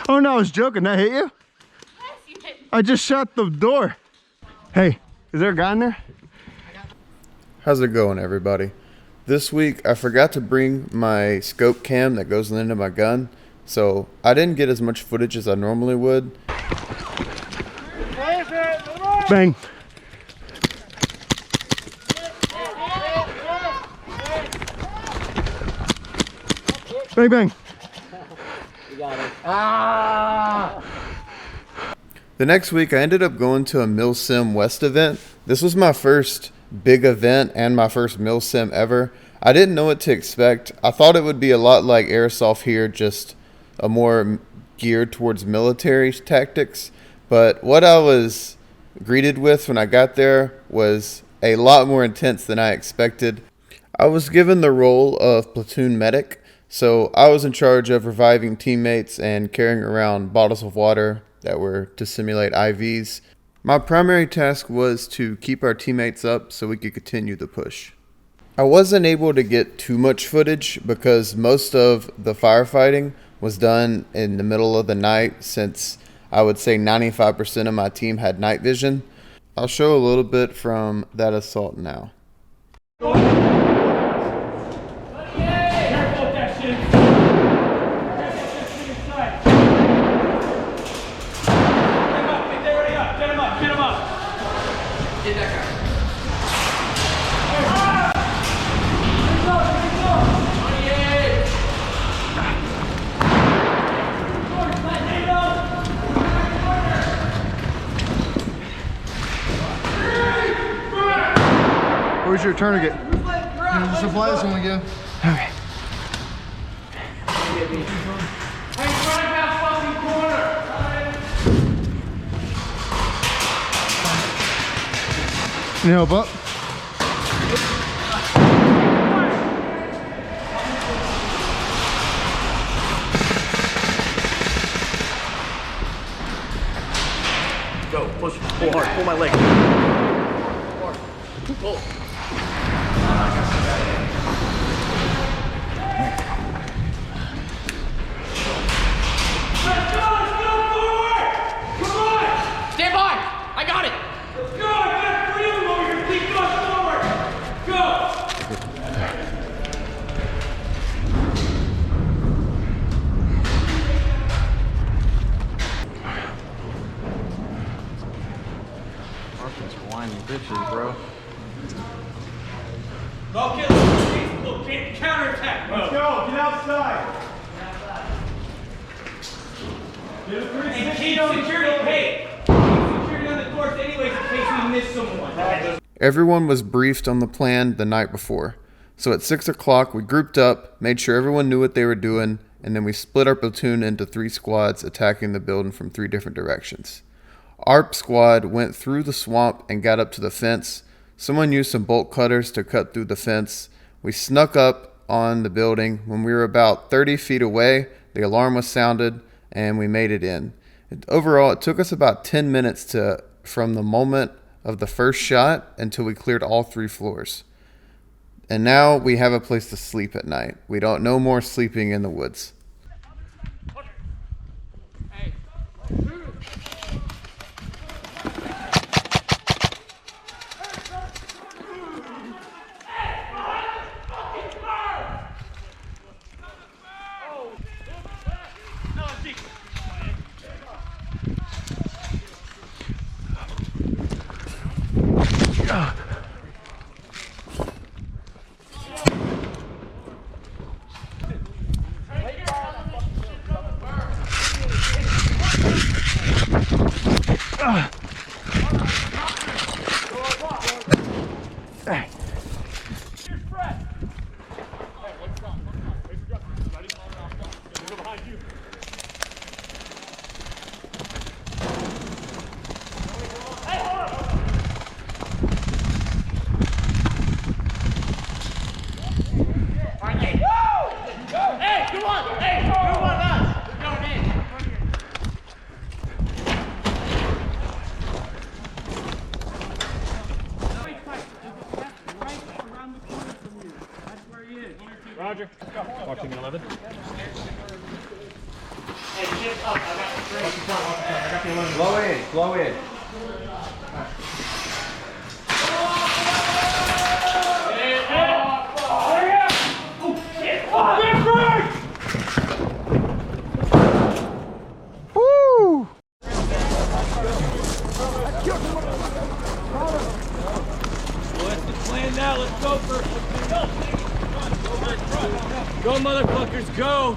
Oh no, I was joking. That hit you? Yes, you hit me. I just shut the door. Hey, is there a guy in there? How's it going, everybody? This week I forgot to bring my scope cam that goes into my gun, so I didn't get as much footage as I normally would. Bang. Bang, bang. You got it. Ah! The next week I ended up going to a MilSim West event. This was my first big event and my first MilSim ever. I didn't know what to expect. I thought it would be a lot like Airsoft here, just a more geared towards military tactics. But what I was greeted with when I got there was a lot more intense than I expected. I was given the role of platoon medic, so I was in charge of reviving teammates and carrying around bottles of water that were to simulate IVs. My primary task was to keep our teammates up so we could continue the push. I wasn't able to get too much footage because most of the firefighting was done in the middle of the night, since I would say 95% of my team had night vision. I'll show a little bit from that assault now. Where's your tourniquet? Here's the supplies when we go. Okay. Can you help up? Go, push, pull hard, pull my leg. Pull. Stand by! I got it! Let's go! I got 3 of them over here! Keep going forward! Go! Marcus, whiny bitches, bro. Okay, let's counterattack! Let's go! Get outside! And keep security, hey! Keep security on the course anyways in case we miss someone. Everyone was briefed on the plan the night before. So at 6 o'clock, we grouped up, made sure everyone knew what they were doing, and then we split our platoon into 3 squads attacking the building from 3 different directions. Our squad went through the swamp and got up to the fence. Someone used some bolt cutters to cut through the fence. We snuck up on the building. When we were about 30 feet away, the alarm was sounded and we made it in. Overall, it took us about 10 minutes from the moment of the first shot until we cleared all 3 floors. And now we have a place to sleep at night. We don't no more sleeping in the woods. Roger. Watching 11. Blow in, blow in. Woo! Plan now, let's go first. Go, motherfuckers, go!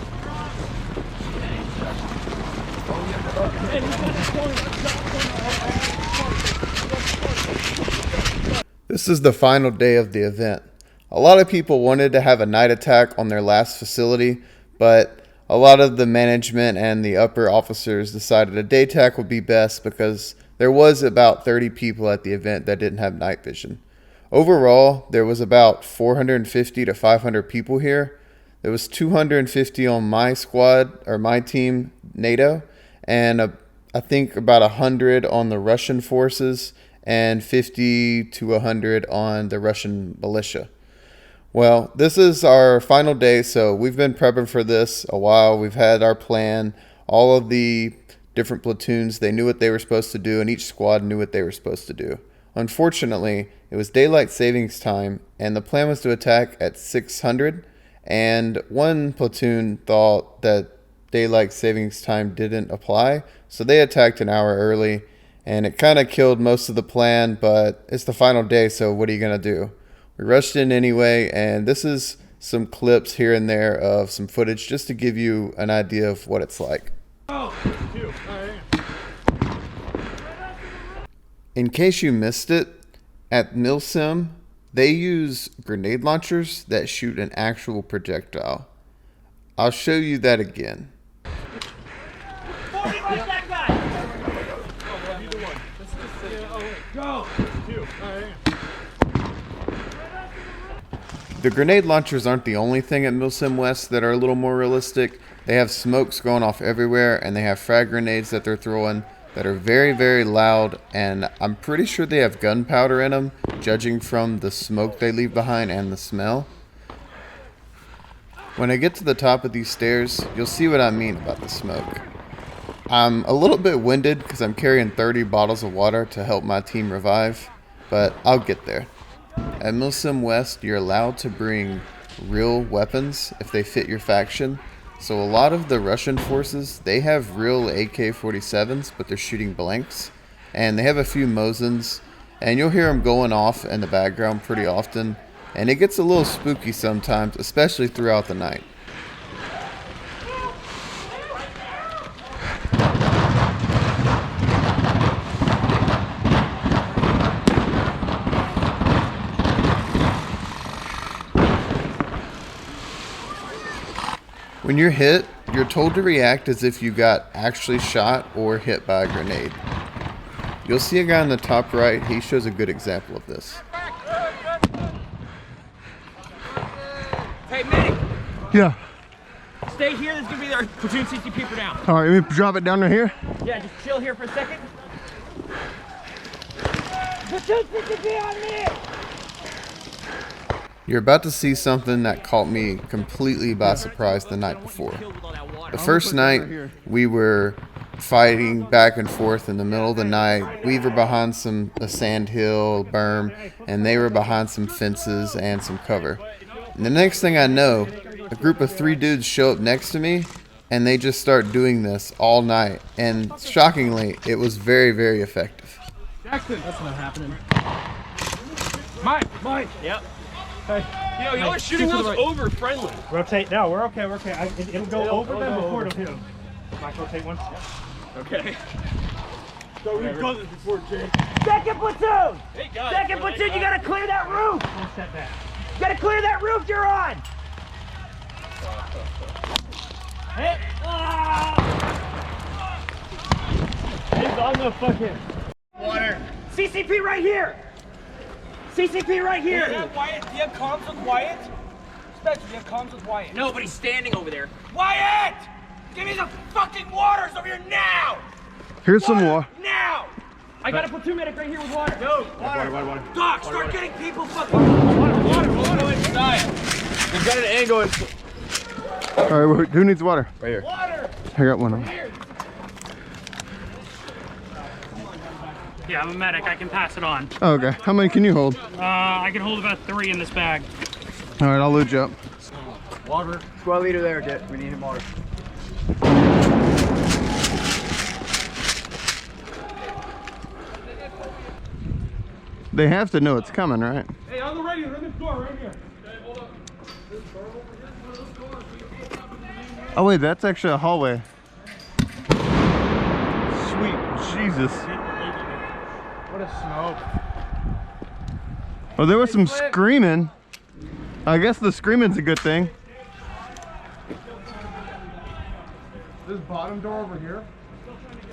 This is the final day of the event. A lot of people wanted to have a night attack on their last facility, but a lot of the management and the upper officers decided a day attack would be best because there was about 30 people at the event that didn't have night vision. Overall, there was about 450 to 500 people here. There was 250 on my squad, or my team, NATO, and I think about 100 on the Russian forces and 50 to 100 on the Russian militia. Well, this is our final day, so we've been prepping for this a while. We've had our plan. All of the different platoons, they knew what they were supposed to do, and each squad knew what they were supposed to do. Unfortunately, it was daylight savings time, and the plan was to attack at 600, and one platoon thought that daylight savings time didn't apply, so they attacked an hour early, and it kind of killed most of the plan, but it's the final day, so what are you going to do? We rushed in anyway, and this is some clips here and there of some footage just to give you an idea of what it's like. In case you missed it, at MilSim, they use grenade launchers that shoot an actual projectile. I'll show you that again. The grenade launchers aren't the only thing at MilSim West that are a little more realistic. They have smokes going off everywhere, and they have frag grenades that they're throwing that are very, very loud, and I'm pretty sure they have gunpowder in them, judging from the smoke they leave behind and the smell. When I get to the top of these stairs, you'll see what I mean about the smoke. I'm a little bit winded because I'm carrying 30 bottles of water to help my team revive, but I'll get there. At MilSim West, you're allowed to bring real weapons if they fit your faction. So a lot of the Russian forces, they have real AK-47s, but they're shooting blanks. And they have a few Mosins, and you'll hear them going off in the background pretty often. And it gets a little spooky sometimes, especially throughout the night. When you're hit, you're told to react as if you got actually shot or hit by a grenade. You'll see a guy on the top right, he shows a good example of this. Hey, medic, Yeah. stay here. This is going to be our platoon CCP for now. All right, let me drop it down right here. Yeah, just chill here for a second. Platoon CCP on me! You're about to see something that caught me completely by surprise the night before. The first night, we were fighting back and forth in the middle of the night. We were behind a sand hill berm, and they were behind some fences and some cover. And the next thing I know, a group of 3 dudes show up next to me, and they just start doing this all night. And shockingly, it was very, very effective. Jackson! That's not happening. Mike! Yep. Hey. Yo, y'all are shooting those over friendly. Rotate. No, we're okay. We're okay. It'll go over them before it'll hit them. Mike, rotate one. Okay. So we've done this before, Jake. Second platoon! Hey, guys. Second platoon, you gotta clear that roof! One step back. You gotta clear that roof you're on! Hey! He's on the fucking Water. CCP right here! CCP right here! Wyatt, do you have comms with Wyatt? Spencer, do you have comms with Wyatt? Nobody's standing over there. Wyatt! Give me the fucking waters over here now! Here's some water. Now! I got a platoon medic right here with water. Go! water. Doc, start getting people fucking... Water. Go inside. got an angle. All right, who needs water? Right here. I got one. Yeah, I'm a medic. I can pass it on. Oh, okay. How many can you hold? I can hold about 3 in this bag. All right, I'll load you up. Water. Squad leader there, Jet. We need him water. They have to know it's coming, right? Hey, on the radio, in this door right here. Oh wait, that's actually a hallway. Sweet Jesus. What a smoke. Oh, there was some screaming. I guess the screaming's a good thing. This bottom door over here.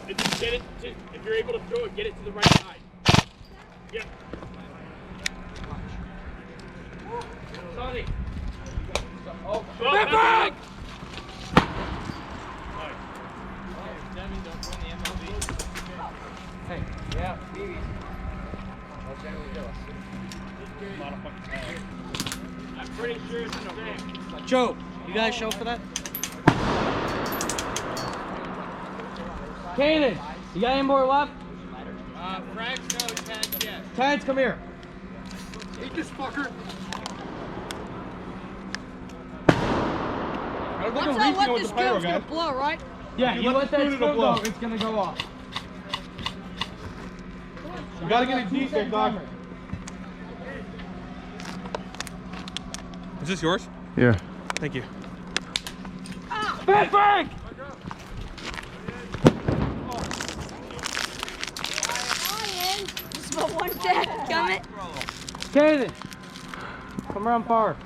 Get it to, if you're able to throw it, get it to the right side. Yep. Sonny. Oh, back! Hey, yeah, Phoebe. I'm pretty sure it's the same. Joe, you guys show for that? Kanan, you got any more left? Frags, no, Ted, yes. Terrence, come here. Eat this fucker. Once I let this go, it's gonna blow, right? Yeah, you let that screw go, it's gonna go off. You gotta get it deep there, Doc. Is this yours? Yeah. Thank you. Back, back! Just about one deck, gummit. Kanan, come around far.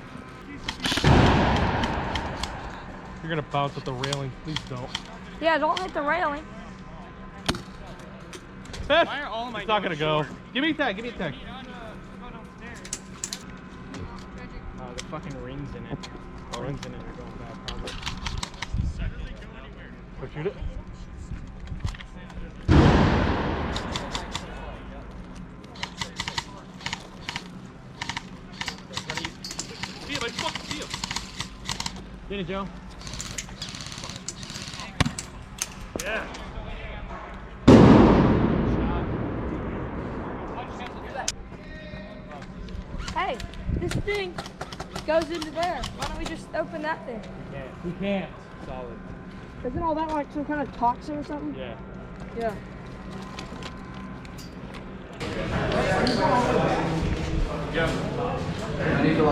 You're gonna bounce at the railing. Please don't. Yeah, don't hit the railing. It's not gonna go. Give me a tag. Give me a tag. The fucking rings in it. The rings in it are going bad, probably. Or shoot it. See him, I fucking see him. Get it, Joe. Yeah. Hey, this thing goes into there. Why don't we just open that thing? We can't. Solid. Isn't all that like some kind of toxin or something? Yeah. Yeah. I need to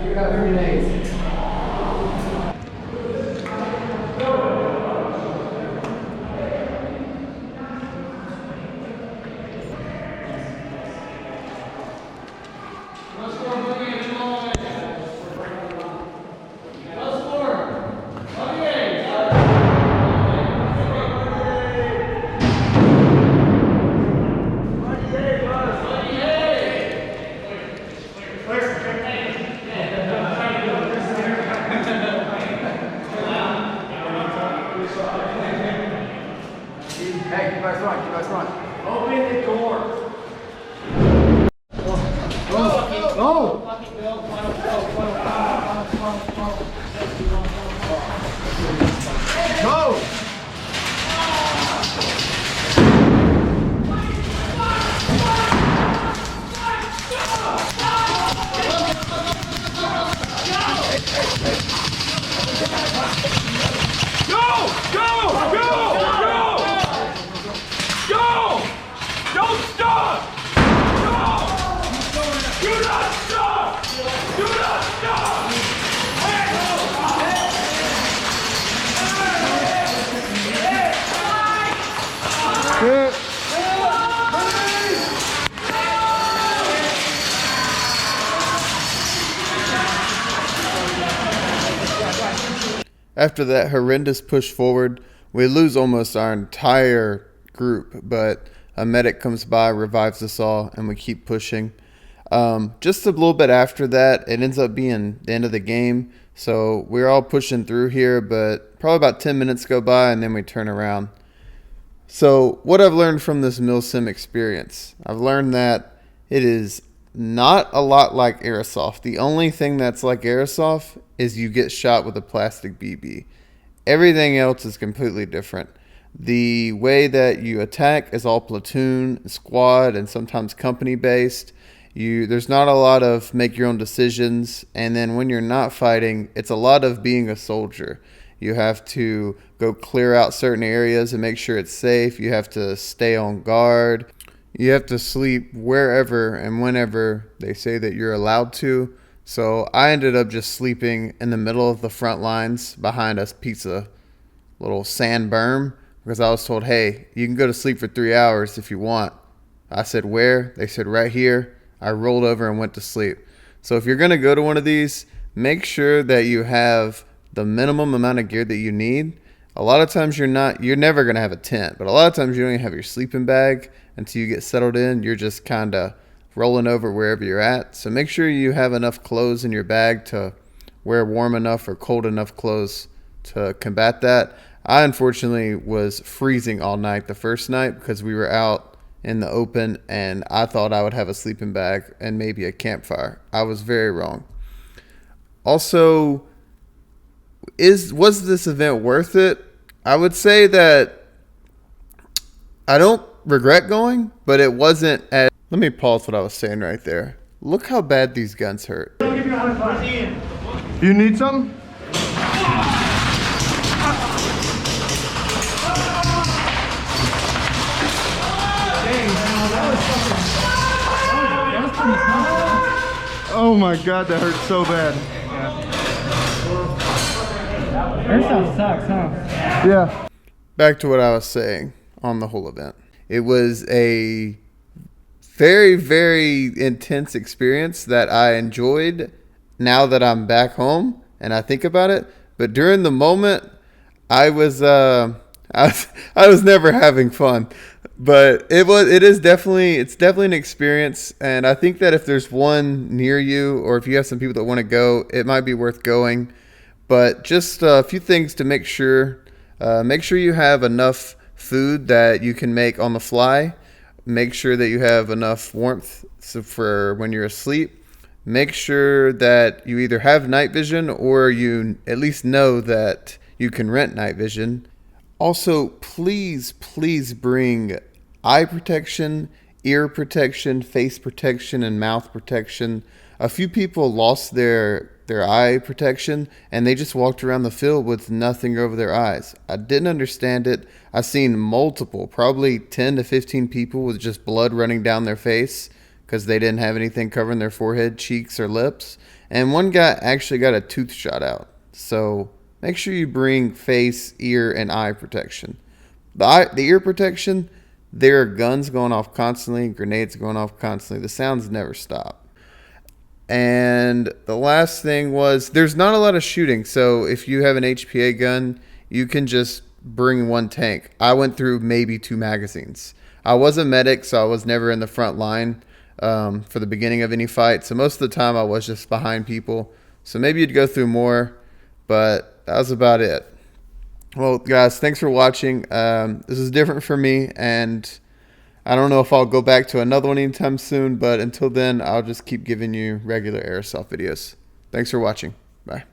You got 3 days. Hey, you guys run, you guys run. Open the door. Go! Don't stop! No! Do not stop! Do not stop! After that horrendous push forward, we lose almost our entire group, but a medic comes by, revives us all, and we keep pushing. Just a little bit after that, it ends up being the end of the game. So we're all pushing through here, but probably about 10 minutes go by, and then we turn around. So what I've learned from this MilSim experience, I've learned that it is not a lot like Airsoft. The only thing that's like Airsoft is you get shot with a plastic BB. Everything else is completely different. The way that you attack is all platoon, squad, and sometimes company based. There's not a lot of make your own decisions, and then when you're not fighting, it's a lot of being a soldier. You have to go clear out certain areas and make sure it's safe. You have to stay on guard. You have to sleep wherever and whenever they say that you're allowed to. So I ended up just sleeping in the middle of the front lines behind a little sand berm, because I was told, hey, you can go to sleep for 3 hours if you want. I said, where? They said, right here. I rolled over and went to sleep. So if you're going to go to one of these, make sure that you have the minimum amount of gear that you need. A lot of times you're never going to have a tent, but a lot of times you don't even have your sleeping bag until you get settled in. You're just kind of rolling over wherever you're at. So make sure you have enough clothes in your bag to wear warm enough or cold enough clothes to combat that. I unfortunately was freezing all night the first night because we were out in the open, and I thought I would have a sleeping bag and maybe a campfire. I was very wrong. Also, was this event worth it? I would say that I don't regret going, but it wasn't as... Let me pause what I was saying right there. Look how bad these guns hurt. You need some? Oh my god, that hurt so bad. Airsoft sucks, huh? Yeah. Back to what I was saying on the whole event. It was a very, very intense experience that I enjoyed now that I'm back home and I think about it. But during the moment, I was never having fun. But it's definitely an experience, and I think that if there's one near you, or if you have some people that want to go, it might be worth going. But just a few things to make sure you have enough food that you can make on the fly. Make sure that you have enough warmth for when you're asleep. Make sure that you either have night vision or you at least know that you can rent night vision. Also, please bring eye protection, ear protection, face protection, and mouth protection. A few people lost their eye protection, and they just walked around the field with nothing over their eyes. I didn't understand it. I've seen multiple, probably 10 to 15 people with just blood running down their face because they didn't have anything covering their forehead, cheeks, or lips. And one guy actually got a tooth shot out. So make sure you bring face, ear, and eye protection. The ear protection, there are guns going off constantly, grenades going off constantly. The sounds never stop. And the last thing was, there's not a lot of shooting. So if you have an HPA gun, you can just bring one tank. I went through maybe 2 magazines. I was a medic, so I was never in the front line for the beginning of any fight. So most of the time I was just behind people. So maybe you'd go through more, but that was about it. Well, guys, thanks for watching. This is different for me, and I don't know if I'll go back to another one anytime soon, but until then, I'll just keep giving you regular Airsoft videos. Thanks for watching. Bye.